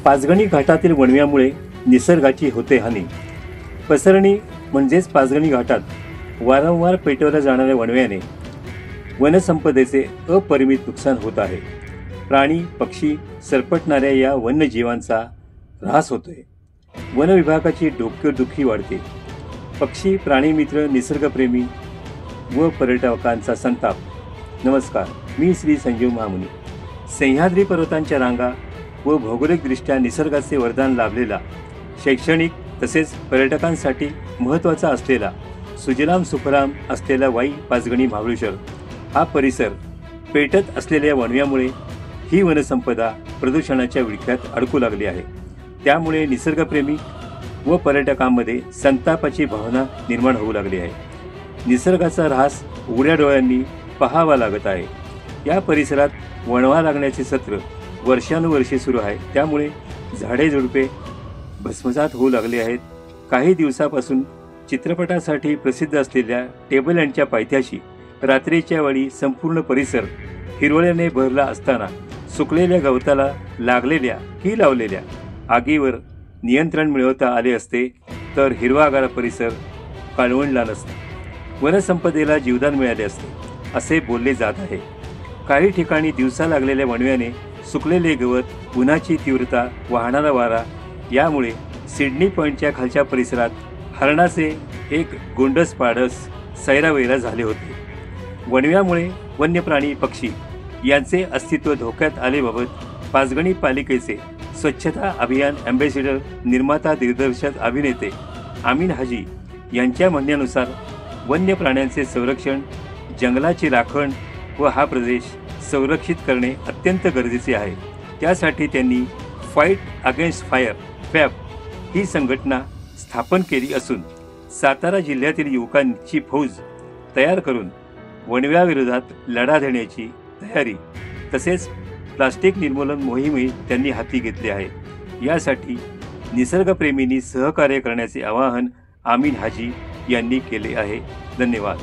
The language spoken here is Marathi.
पाचगणी घाटातील वणव्यामुळे निसर्गाची होते हानी। पसरणी म्हणजेच पाचगणी घाटात वारंवार पेटवल्या जाणाऱ्या वणव्याने वनसंपदेचे अपरिमित नुकसान होत आहे। प्राणी पक्षी सरपटणाऱ्या या वन्यजीवांचा ऱ्हास होतोय। वन विभागाची डोकेदुखी वाढते। पक्षी प्राणीमित्र निसर्गप्रेमी व पर्यटकांचा संताप। नमस्कार, मी श्री संजीव महामुनी। सह्याद्री पर्वतांच्या रांगा व भौगोलिकदृष्ट्या निसर्गाचे वरदान लाभलेला, शैक्षणिक तसेच पर्यटकांसाठी महत्त्वाचा असलेला, सुजलाम सुफलाम असलेला वाई पाचगणी महाबळेश्वर हा परिसर पेटत असलेल्या वणव्यामुळे ही वनसंपदा प्रदूषणाच्या विळख्यात अडकू लागली आहे। त्यामुळे निसर्गप्रेमी व पर्यटकांमध्ये संतापाची भावना निर्माण होऊ लागली आहे। निसर्गाचा ऱ्हास उघड्या डोळ्यांनी पाहावा लागत आहे। या परिसरात वणवा लागण्याचे सत्र वर्षानुवर्षे सुरू आहे। त्यामुळे झाडे झुडपे भस्मसात होऊ लागले आहेत। काही दिवसापासून चित्रपटासाठी प्रसिद्ध असलेल्या टेबल लँडच्या पायथ्याशी रात्रीच्या वेळी संपूर्ण परिसर हिरवळीने भरला असताना सुकलेल्या गवताला लागलेल्या की लावलेल्या आगीवर नियंत्रण मिळवता आले असते तर हिरवागार परिसर काळवंडला नसता, वनसंपदेला जीवदान मिळाले असते असे बोलले जात आहे। काही ठिकाणी दिवसा लागलेल्या वणव्याने सुकलेले गवत, उन्हाची तीव्रता, वाहणारा वारा यामुळे सिडनी पॉईंटच्या खालच्या परिसरात हरणाचे एक गोंडस पाडस सैरावैरा झाले होते। वणव्यामुळे वन्य प्राणी पक्षी यांचे अस्तित्व धोक्यात आलेबाबत पाचगणी पालिकेचे स्वच्छता अभियान अँबॅसिडर, निर्माता, दिग्दर्शक, अभिनेते आमीन हाजी यांच्या म्हणण्यानुसार वन्य प्राण्यांचे संरक्षण, जंगलाची राखण व हा प्रदेश संरक्षित करणे अत्यंत गरजेचे आहे। त्यासाठी त्यांनी फाईट अगेन्स्ट फायर फॅब ही संघटना स्थापन केली असून सातारा जिल्ह्यातील युवकांची फौज तयार करून वणव्याविरोधात लढा देण्याची तयारी तसेच प्लास्टिक निर्मूलन मोहीमही त्यांनी हाती घेतली आहे। यासाठी निसर्गप्रेमींनी सहकार्य करण्याचे आवाहन आमीन हाजी यांनी केले आहे। धन्यवाद।